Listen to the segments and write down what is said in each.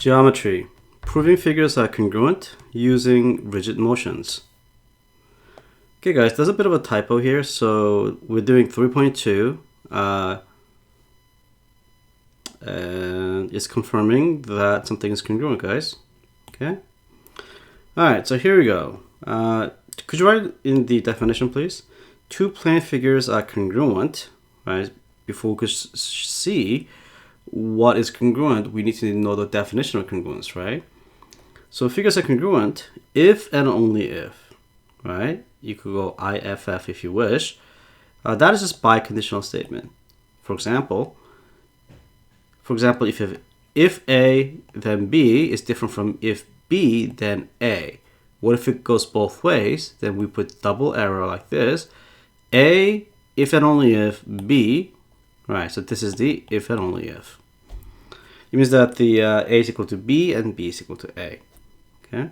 Geometry. Proving figures are congruent using rigid motions. Okay guys, there's a bit of a typo here. So we're doing 3.2 and it's confirming that something is congruent, guys. Okay. Alright, so here we go. Could you write in the definition, please? Two plane figures are congruent, right? Before we could see what is congruent, we need to know the definition of congruence, right? So figures are congruent if and only if, right? You could go IFF if you wish. That is just biconditional statement. For example, if A then B is different from if B then A. What if it goes both ways? Then we put double arrow like this. A, if and only if, B, right? So this is the if and only if. It means that the A is equal to B and B is equal to A. Okay.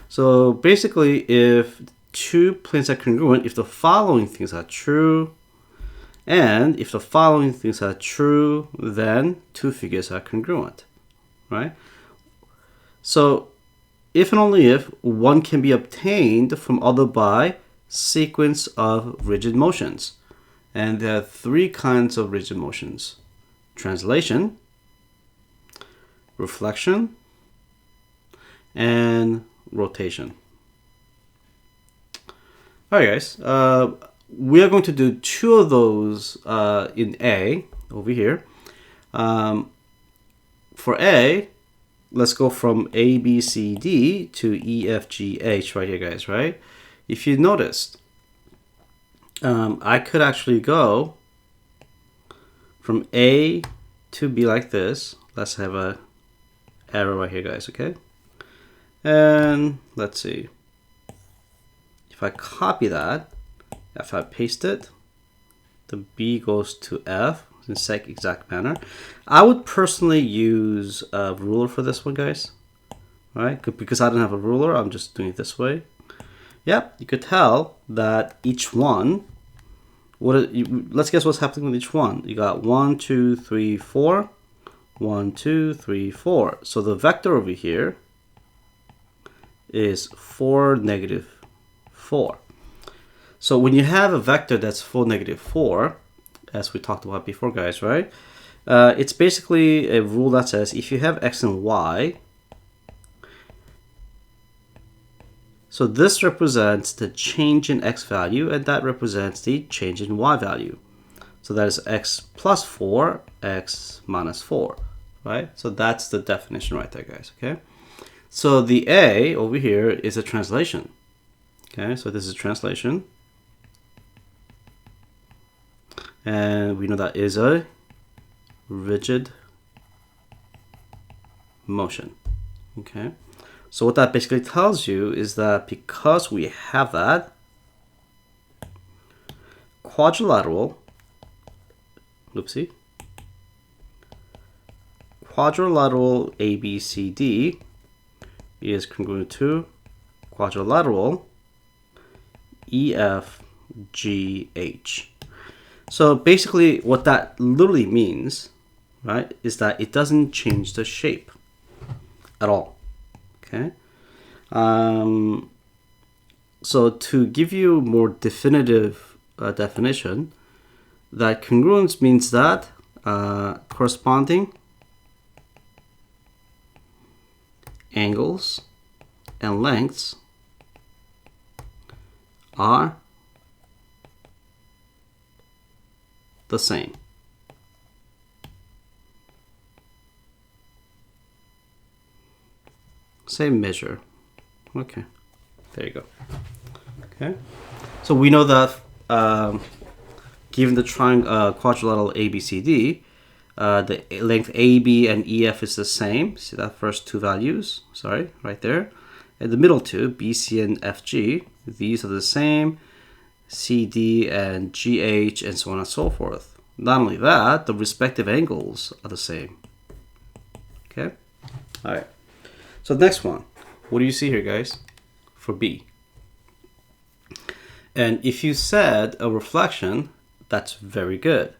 So basically, if two planes are congruent, if the following things are true, and if the following things are true, then two figures are congruent, right? So if and only if, one can be obtained from other by sequence of rigid motions. And there are three kinds of rigid motions: translation, reflection, and rotation. Alright guys, we are going to do two of those in A over here. For A, let's go from A, B, C, D to E, F, G, H right here, guys, right? If you noticed, I could actually go from A to B like this. Let's have a arrow right here, guys, okay? And let's see. If I copy that, if I paste it, the B goes to F in the exact manner. I would personally use a ruler for this one, guys. All right, because I don't have a ruler, I'm just doing it this way. Yep, you could tell that each one, let's guess what's happening with each one. You got 1, 2, 3, 4. 1, 2, 3, 4. So the vector over here is 4, -4. So when you have a vector that's 4, -4, as we talked about before, guys, right? It's basically a rule that says if you have x and y, so this represents the change in x value, and that represents the change in y value. So that is x plus 4, x minus 4, right? So that's the definition right there, guys, okay? So the A over here is a translation, okay? So this is translation. And we know that is a rigid motion, okay? So what that basically tells you is that because we have that, quadrilateral ABCD is congruent to quadrilateral EFGH. So basically what that literally means, right, is that it doesn't change the shape at all, okay? So to give you more definitive definition, that congruence means that corresponding angles and lengths are the same. Same measure. Okay, there you go. Okay, so we know that given the quadrilateral ABCD, the length AB and EF is the same. See that first two values, sorry, right there. And the middle two, BC and FG, these are the same. CD and GH and so on and so forth. Not only that, the respective angles are the same. Okay? All right. So the next one, what do you see here, guys, for B? And if you said a reflection, that's very good,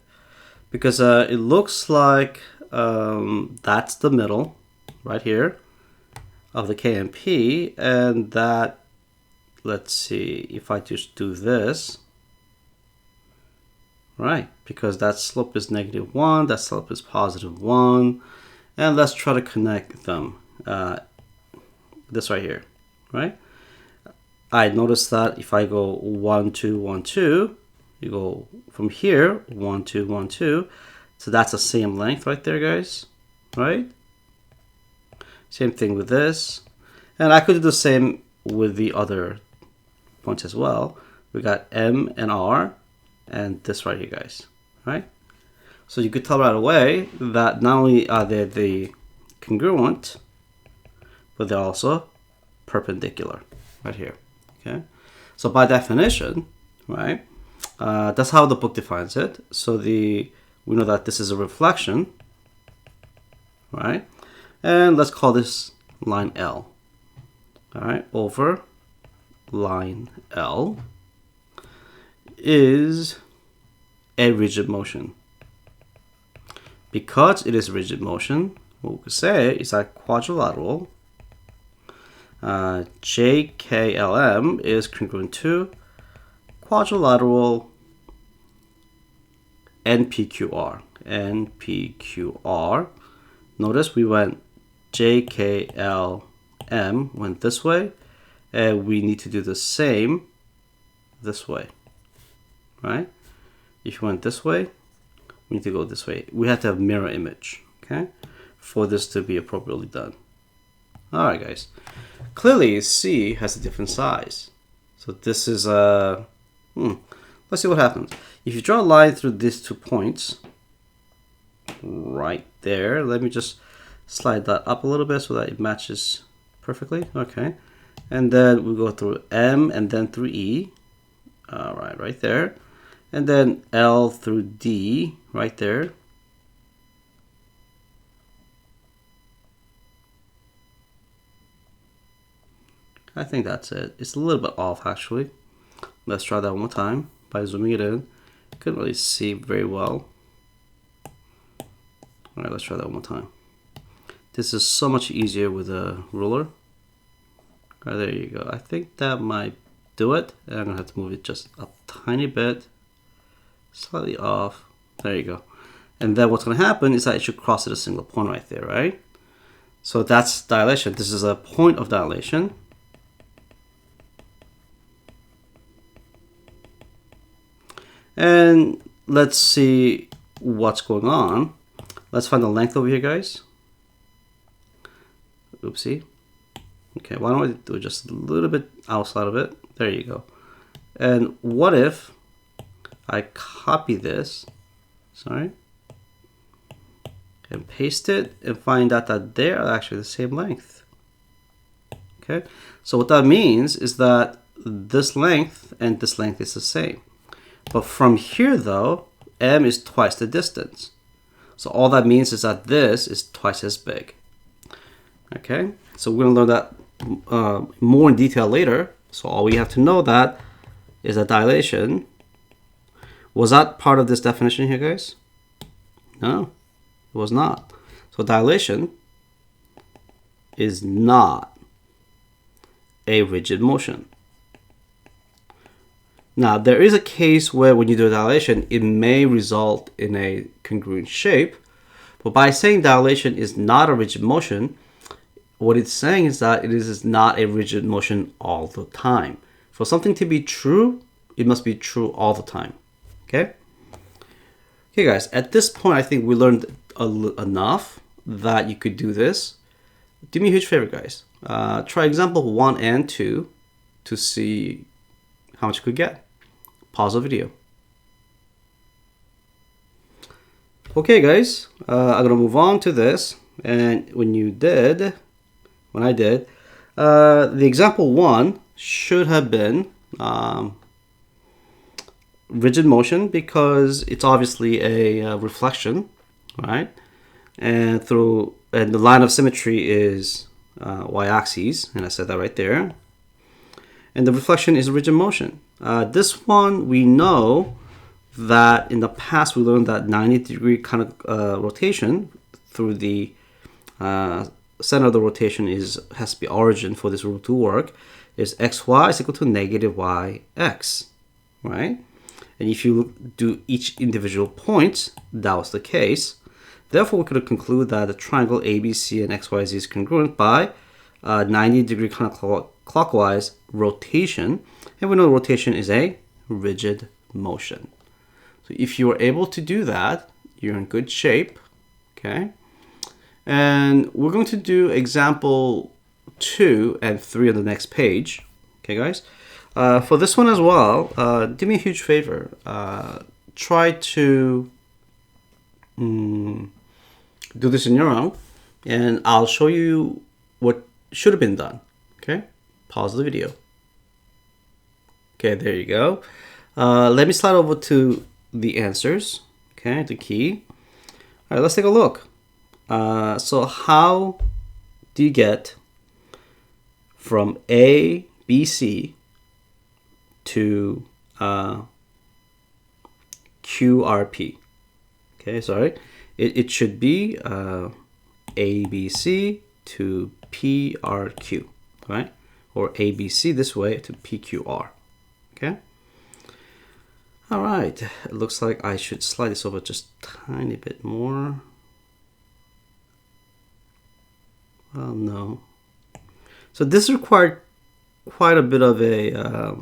because it looks like that's the middle, right here of the KMP, and that, let's see, if I just do this, right, because that slope is -1, that slope is +1, and let's try to connect them. This right here, right? I notice that if I go 1, 2, 1, 2, you go from here 1, 2, 1, 2, so that's the same length right there, guys, right? Same thing with this, and I could do the same with the other points as well. We got M and R, and this right here, guys, right? So you could tell right away that not only are they the congruent, but they're also perpendicular right here. Okay, so by definition, right, that's how the book defines it. So we know that this is a reflection, right, and let's call this line L, all right, over line L is a rigid motion. Because it is rigid motion, what we could say is that quadrilateral JKLM is congruent to quadrilateral NPQR. NPQR. Notice we went JKLM went this way, and we need to do the same this way, right? If you went this way, we need to go this way. We have to have mirror image, okay, for this to be appropriately done. All right, guys. Clearly, C has a different size. So this is a... let's see what happens. If you draw a line through these 2 points, right there, let me just slide that up a little bit so that it matches perfectly. Okay. And then we go through M and then through E. All right, right there. And then L through D, right there. I think that's it. It's a little bit off, actually. Let's try that one more time by zooming it in. Couldn't really see very well. All right, let's try that one more time. This is so much easier with a ruler. All right, there you go. I think that might do it. And I'm gonna have to move it just a tiny bit, slightly off. There you go. And then what's gonna happen is that it should cross at a single point right there, right? So that's dilation. This is a point of dilation. And let's see what's going on. Let's find the length over here, guys. Oopsie. Okay, why don't I do just a little bit outside of it? There you go. And what if I copy this, sorry, and paste it and find out that they are actually the same length? Okay, so what that means is that this length and this length is the same. But from here, though, M is twice the distance. So all that means is that this is twice as big. Okay, so we're going to learn that more in detail later. So all we have to know that is that dilation. Was that part of this definition here, guys? No, it was not. So dilation is not a rigid motion. Now, there is a case where when you do a dilation, it may result in a congruent shape. But by saying dilation is not a rigid motion, what it's saying is that it is not a rigid motion all the time. For something to be true, it must be true all the time. Okay? Okay, guys, at this point, I think we learned enough that you could do this. Do me a huge favor, guys. Try example 1 and 2 to see how much you could get. Pause the video. Okay, guys, I'm gonna move on to this. And when I did, the example 1 should have been rigid motion because it's obviously a reflection, right? And the line of symmetry is y-axis, and I said that right there. And the reflection is a rigid motion. This one, we know that in the past we learned that 90-degree kind of rotation through the center of the rotation has to be origin for this rule to work, is xy is equal to negative yx, right? And if you do each individual point, that was the case. Therefore, we could conclude that the triangle ABC and XYZ is congruent by 90-degree counterclockwise rotation. And we know rotation is a rigid motion. So if you are able to do that, you're in good shape, okay? And we're going to do example 2 and 3 on the next page, okay, guys? For this one as well, do me a huge favor. Try to do this on your own, and I'll show you what should have been done, okay? Pause the video. Okay, there you go. Let me slide over to the answers, okay, the key. All right, let's take a look. So how do you get from A, B, C to QRP? Okay, sorry. It should be ABC to PRQ, right? Or ABC this way to PQR, okay? All right, it looks like I should slide this over just a tiny bit more. Well, no. So this required quite a bit of a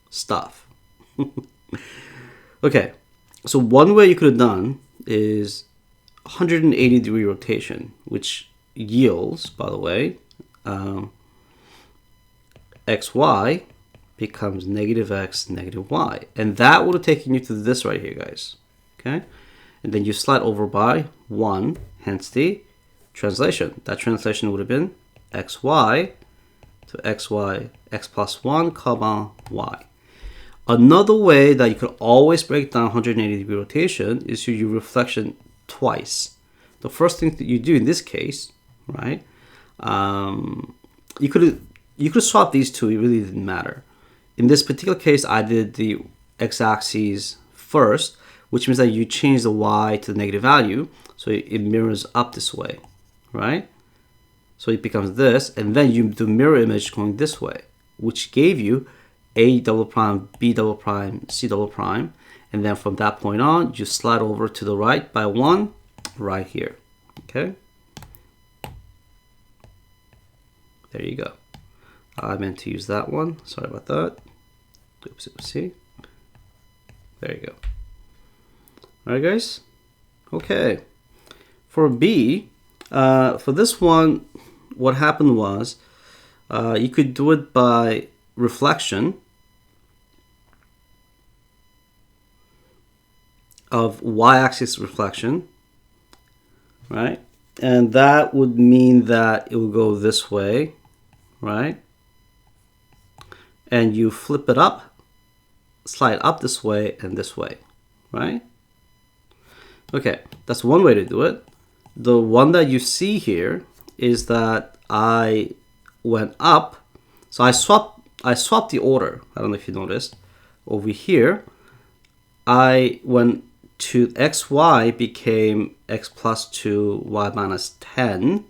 stuff. Okay, so one way you could have done is 180-degree rotation, which yields, by the way, xy becomes negative x, negative y. And that would have taken you to this right here, guys. Okay? And then you slide over by 1, hence the translation. That translation would have been xy to xy, x plus 1, comma, y. Another way that you could always break down 180-degree rotation is to use reflection twice. The first thing that you do in this case, right, you could swap these two. It really didn't matter. In this particular case, I did the x-axis first, which means that you change the y to the negative value, so it mirrors up this way, right? So it becomes this, and then you do mirror image going this way, which gave you A double prime, B double prime, C double prime, and then from that point on, you slide over to the right by 1 right here, okay? There you go. I meant to use that one. Sorry about that. Oops, oopsie. There you go. All right, guys. Okay. For B, for this one, what happened was you could do it by reflection of y-axis reflection, right? And that would mean that it will go this way, right? And you flip it up, slide up this way and this way, right? Okay, that's one way to do it. The one that you see here is that I went up, so I swapped the order. I don't know if you noticed. Over here, I went to xy became x plus 2 y minus 10,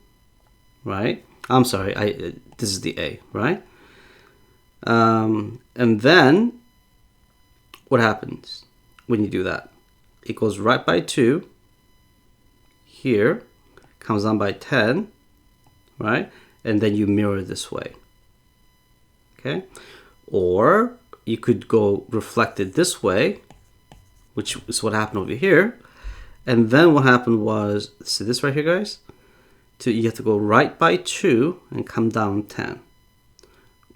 right? I'm sorry, this is the A, right? And then what happens when you do that? It goes right by 2 here, comes down by 10, right? And then you mirror this way, okay? Or you could go reflected this way, which is what happened over here. And then what happened was, see this right here, guys? You have to go right by 2 and come down 10.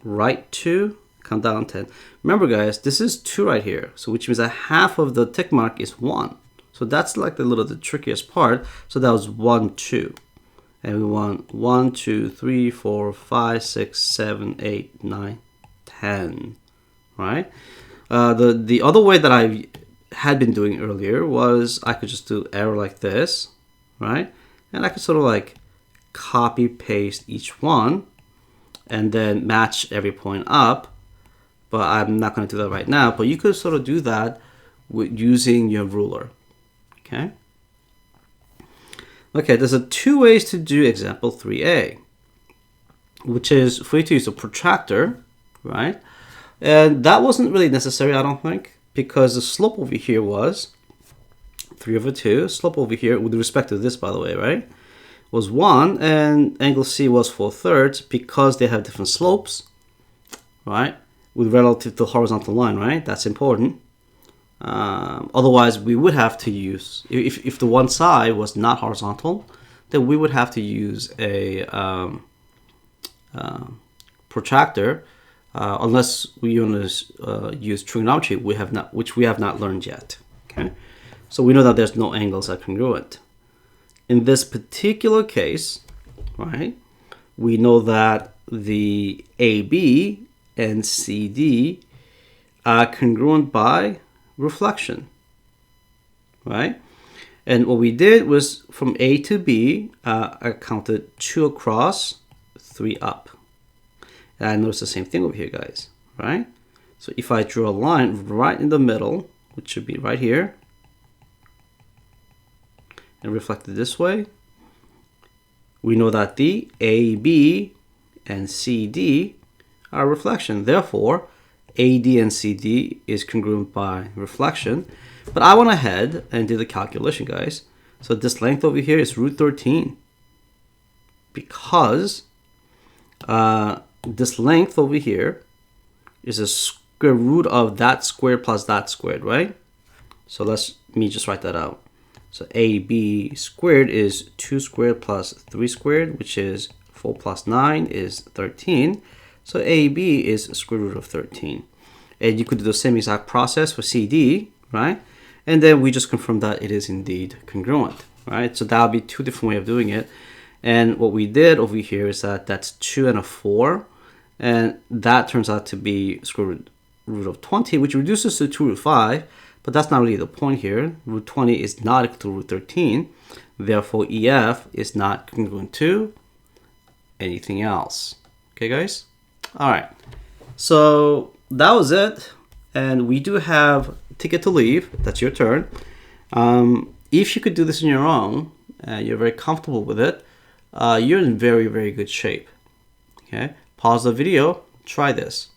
Right 2, come down 10. Remember, guys, this is 2 right here. So which means that half of the tick mark is 1. So that's like the trickiest part. So that was 1, 2. And we want 1, 2, 3, 4, 5, 6, 7, 8, 9, 10. Right? The other way that I had been doing earlier was I could just do arrow like this, right? And I could sort of like copy paste each one and then match every point up, but I'm not going to do that right now. But you could sort of do that with using your ruler, okay? Okay, there's two ways to do example 3a, which is for you to use a protractor, right? And that wasn't really necessary, I don't think, because the slope over here was 3/2. Slope over here, with respect to this, by the way, right, was 1, and angle C was 4/3 because they have different slopes, right, with relative to the horizontal line, right? That's important. Otherwise, we would have to use, if the one side was not horizontal, then we would have to use a protractor, unless we use trigonometry, which we have not learned yet. Okay, so we know that there's no angles that are congruent. In this particular case, right, we know that the AB and CD are congruent by reflection, right? And what we did was from A to B, I counted 2 across, 3 up. And I noticed the same thing over here, guys, right? So if I draw a line right in the middle, which should be right here, and reflect it this way, we know that the AB and CD are reflection. Therefore, AD and CD is congruent by reflection. But I went ahead and did the calculation, guys. So this length over here is √13, because this length over here is a square root of that squared plus that squared, right? So let me just write that out. So AB squared is 2 squared plus 3 squared, which is 4 plus 9 is 13. So AB is square root of 13. And you could do the same exact process for CD, right? And then we just confirm that it is indeed congruent, right? So that'll be 2 different ways of doing it. And what we did over here is that that's 2 and a 4. And that turns out to be square root of 20, which reduces to 2√5. But that's not really the point here. √20 is not equal to √13. Therefore, EF is not congruent to anything else. Okay, guys? All right. So that was it. And we do have ticket to leave. That's your turn. If you could do this on your own, you're very comfortable with it, you're in very, very good shape. Okay? Pause the video. Try this.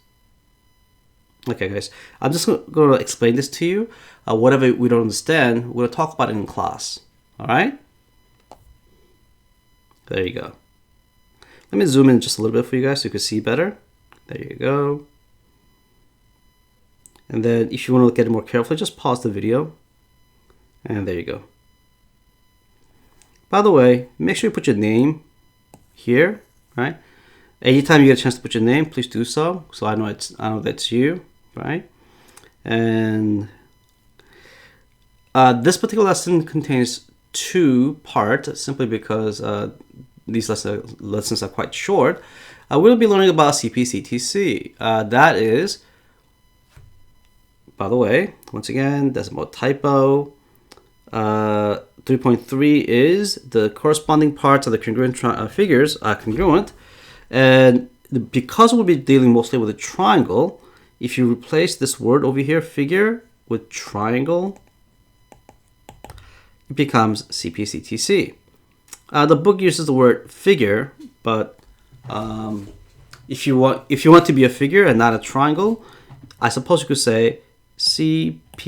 Okay, guys, I'm just going to explain this to you. Whatever we don't understand, we're going to talk about it in class. All right? There you go. Let me zoom in just a little bit for you guys so you can see better. There you go. And then if you want to look at it more carefully, just pause the video. And there you go. By the way, make sure you put your name here, right? Anytime you get a chance to put your name, please do so. So I know that's you. Right, and this particular lesson contains 2 parts, simply because these lessons are quite short. We'll be learning about CP/CTC. That is, by the way, once again, decimal typo. 3.3 is the corresponding parts of the congruent figures are congruent, and because we'll be dealing mostly with a triangle, if you replace this word over here, figure, with triangle, it becomes CP/CTC. The book uses the word figure, but if you want to be a figure and not a triangle, I suppose you could say CPCFC.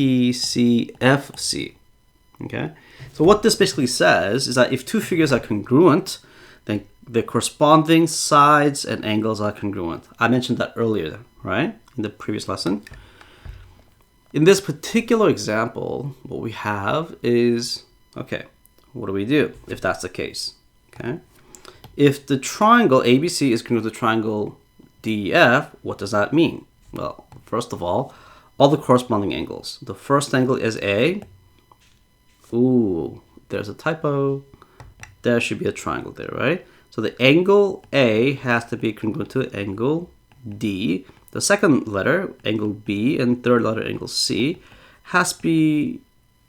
Okay. So what this basically says is that if 2 figures are congruent, then the corresponding sides and angles are congruent. I mentioned that earlier, right? In the previous lesson. In this particular example, what we have is, okay, what do we do if that's the case? Okay, if the triangle ABC is congruent to the triangle DEF, what does that mean? Well, first of all the corresponding angles. The first angle is A. Ooh, there's a typo. There should be a triangle there, right? So the angle A has to be congruent to angle D. The second letter, angle B, and third letter, angle C, has to be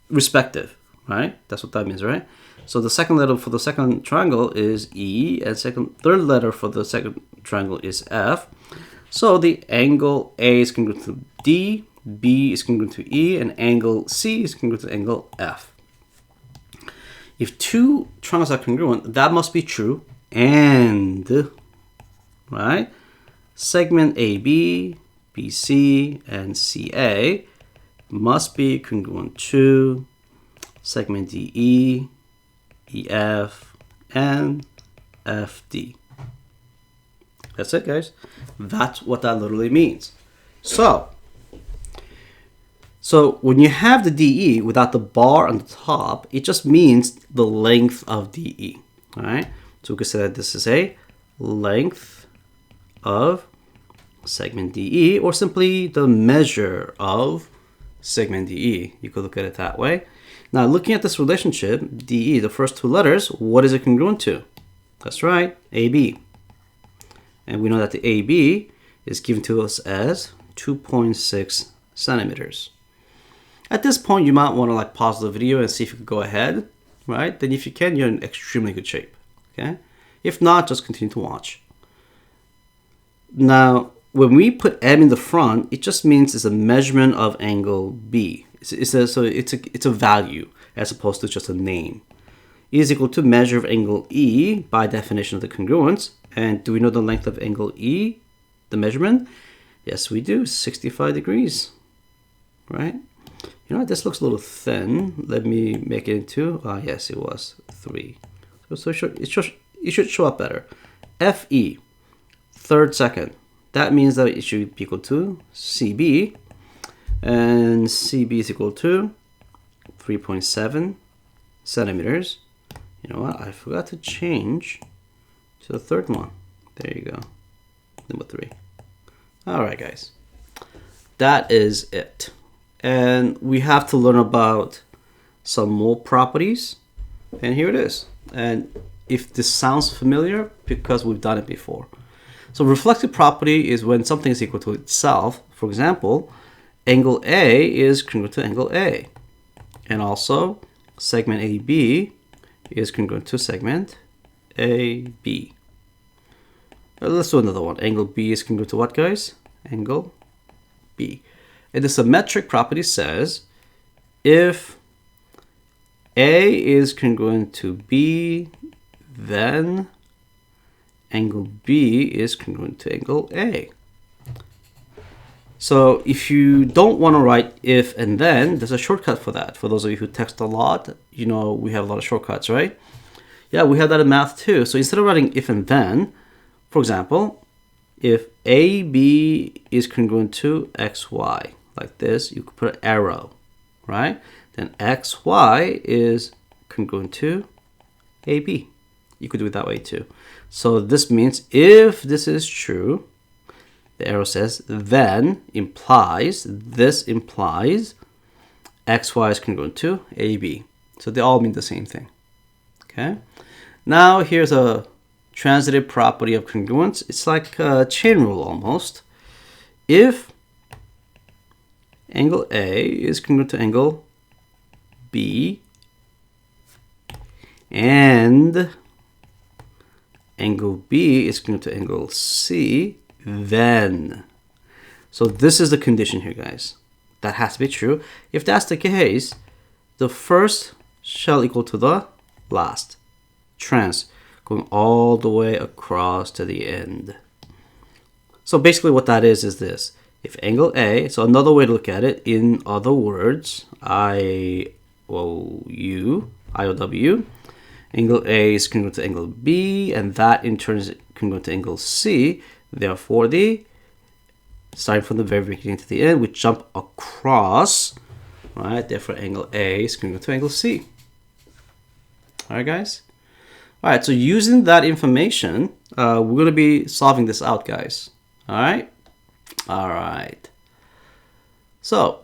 respective, right? That's what that means, right? So the second letter for the second triangle is E, and third letter for the second triangle is F. So the angle A is congruent to D, B is congruent to E, and angle C is congruent to angle F. If two triangles are congruent, that must be true. And, right, segment AB, BC, and CA must be congruent to segment DE, EF, and FD. That's it, guys. That's what that literally means. So when you have the DE without the bar on the top, it just means the length of DE. All right. So we could say that this is a length of segment DE, or simply the measure of segment DE. You could look at it that way. Now, looking at this relationship, DE, the first two letters, what is it congruent to? That's right, AB. And we know that the AB is given to us as 2.6 centimeters. At this point, you might want to pause the video and see if you could go ahead, right? Then if you can, you're in extremely good shape, okay? If not, just continue to watch. Now, when we put M in the front, it just means it's a measurement of angle B. It's a value as opposed to just a name. E is equal to measure of angle E by definition of the congruence. And do we know the length of angle E, the measurement? Yes, we do, 65 degrees, right? You know what, this looks a little thin. Let me make it into, yes, it was 3. So it should show up better. FE, third second. That means that it should be equal to CB. And CB is equal to 3.7 centimeters. You know what, I forgot to change to the third one. There you go, number 3. All right, guys, that is it. And we have to learn about some more properties. And here it is. And if this sounds familiar, because we've done it before. So reflective property is when something is equal to itself. For example, angle A is congruent to angle A. And also, segment AB is congruent to segment AB. Let's do another one. Angle B is congruent to what, guys? Angle B. And the symmetric property says if A is congruent to B, then angle B is congruent to angle A. So if you don't want to write if and then, there's a shortcut for that. For those of you who text a lot, you know we have a lot of shortcuts, right? Yeah, we have that in math too. So instead of writing if and then, for example, if AB is congruent to XY, like this, you could put an arrow, right? Then XY is congruent to AB. You could do it that way too. So this means if this is true, the arrow says then implies, this implies XY is congruent to AB. So they all mean the same thing, okay? Now here's a transitive property of congruence. It's like a chain rule almost. If angle A is congruent to angle B and angle B is congruent to angle C, then. So this is the condition here, guys. That has to be true. If that's the case, the first shall equal to the last. Trans, going all the way across to the end. So basically what that is this. If angle A, so another way to look at it, in other words, IOW, angle A is congruent to angle B, and that in turn is congruent to angle C. Therefore, starting from the very beginning to the end, we jump across, right? Therefore, angle A is congruent to angle C. All right, guys? All right, so using that information, we're going to be solving this out, guys. All right? All right. So,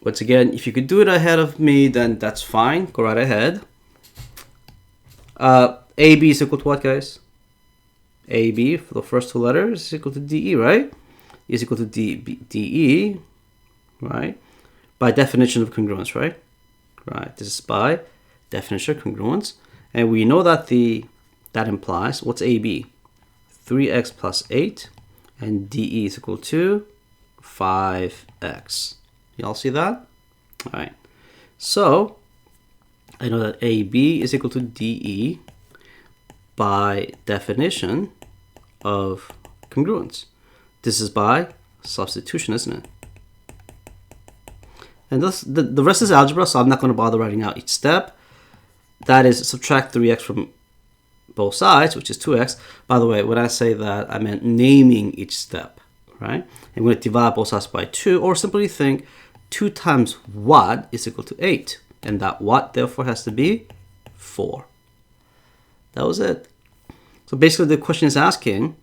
once again, if you could do it ahead of me, then that's fine. Go right ahead. AB is equal to what, guys? AB, for the first two letters, is equal to DE, right? Is equal to DE, right? By definition of congruence, right? Right, this is by definition of congruence. And we know that that implies, what's AB? 3x plus 8, and DE is equal to 5x. Y'all see that? All right. So, I know that AB is equal to DE by definition of congruence. This is by substitution, isn't it? And this, the rest is algebra, so I'm not going to bother writing out each step. That is, subtract 3x from both sides, which is 2x. By the way, when I say that, I meant naming each step, right? I'm going to divide both sides by 2, or simply think 2 times what is equal to 8. And that what, therefore, has to be 4. That was it. So basically, the question is asking,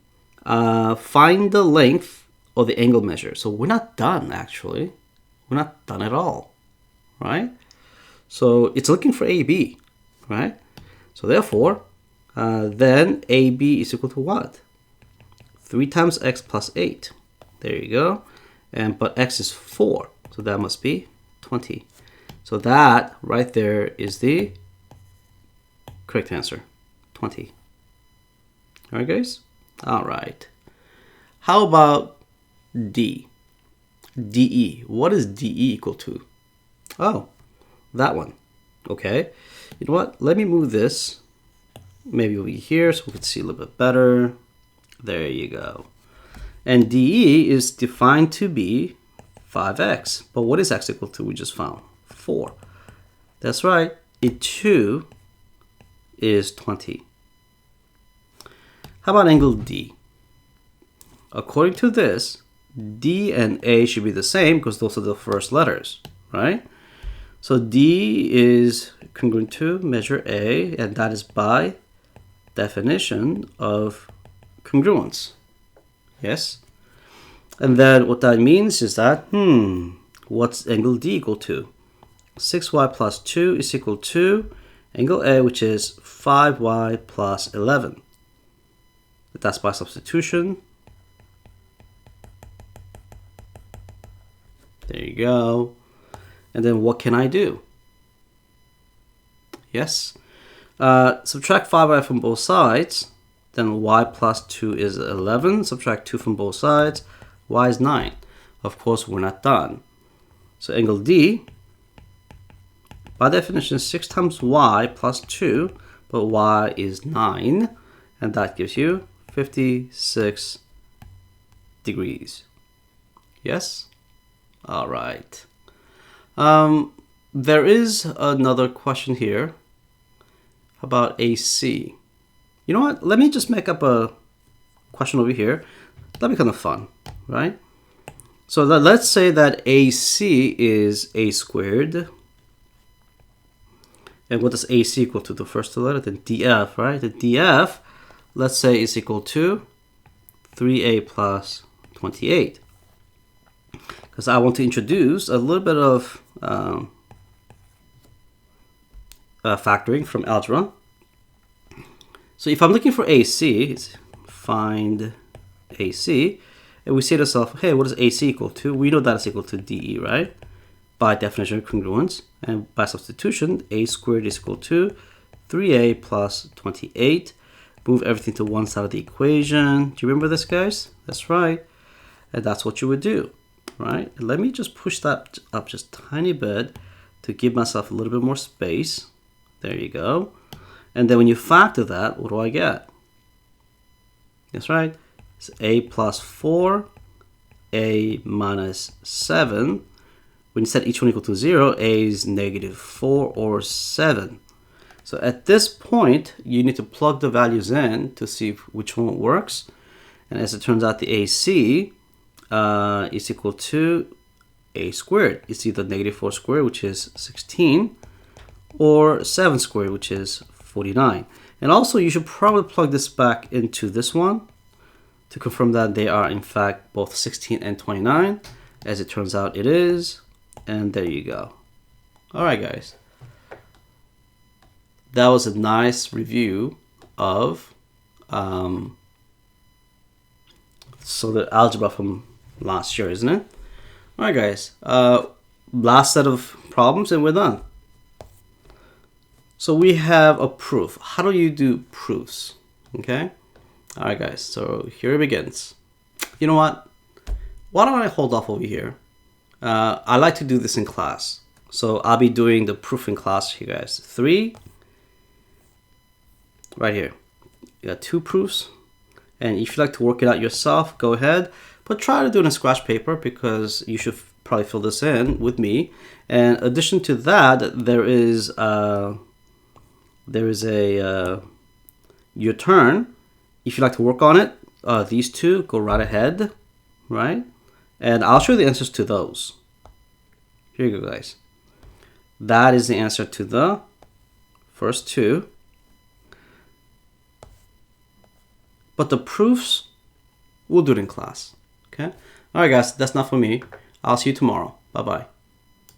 find the length of the angle measure. So we're not done, actually. We're not done at all, right? So it's looking for AB, right? So therefore, then AB is equal to what? 3 times x plus 8. There you go. But x is 4, so that must be 20. So that right there is the correct answer, 20. All right, guys? All right. How about D? DE. What is DE equal to? Oh, that one. Okay. You know what? Let me move this maybe over here so we can see a little bit better. There you go. And DE is defined to be 5x. But what is x equal to? We just found 4. That's right. It too is 20. How about angle D? According to this, D and A should be the same because those are the first letters, right? So D is congruent to measure A, and that is by definition of congruence. Yes? And then what that means is that, what's angle D equal to? 6y plus 2 is equal to angle A, which is 5y plus 11. That's by substitution. There you go. And then what can I do? Yes. Subtract 5y from both sides. Then y plus 2 is 11. Subtract 2 from both sides. Y is 9. Of course, we're not done. So angle D, by definition, is 6 times y plus 2. But y is 9. And that gives you 56 degrees. Yes? All right. There is another question here about AC. You know what? Let me just make up a question over here. That'd be kind of fun, right? So let's say that AC is a squared. And what does AC equal to? The first letter, then DF, right? The DF, let's say, is equal to 3A plus 28. Because I want to introduce a little bit of factoring from algebra. So if I'm looking for AC, it's find AC, and we say to ourselves, hey, what is AC equal to? We know that it's equal to DE, right? By definition of congruence, and by substitution, A squared is equal to 3A plus 28. Move everything to one side of the equation. Do you remember this, guys? That's right. And that's what you would do. Right? Let me just push that up just a tiny bit to give myself a little bit more space. There you go. And then when you factor that, what do I get? That's right. It's A plus 4, A minus 7. When you set each one equal to 0, A is negative 4 or 7. So at this point, you need to plug the values in to see which one works. And as it turns out, the AC is equal to A squared. It's either negative 4 squared, which is 16, or 7 squared, which is 49. And also, you should probably plug this back into this one to confirm that they are, in fact, both 16 and 29. As it turns out, it is. And there you go. All right, guys. That was a nice review of the algebra from last year, isn't it? All right, guys. Last set of problems and we're done. So we have a proof. How do you do proofs? Okay. All right, guys. So here it begins. You know what? Why don't I hold off over here? I like to do this in class. So I'll be doing the proof in class here, guys. 3, right here. You got 2 proofs. And if you like to work it out yourself, go ahead. But try to do it in a scratch paper because you should probably fill this in with me. And in addition to that, there is a your turn. If you like to work on it, these two, go right ahead, right? And I'll show you the answers to those. Here you go, guys. That is the answer to the first 2. But the proofs, we'll do it in class, okay? All right, guys, that's not for me. I'll see you tomorrow. Bye-bye.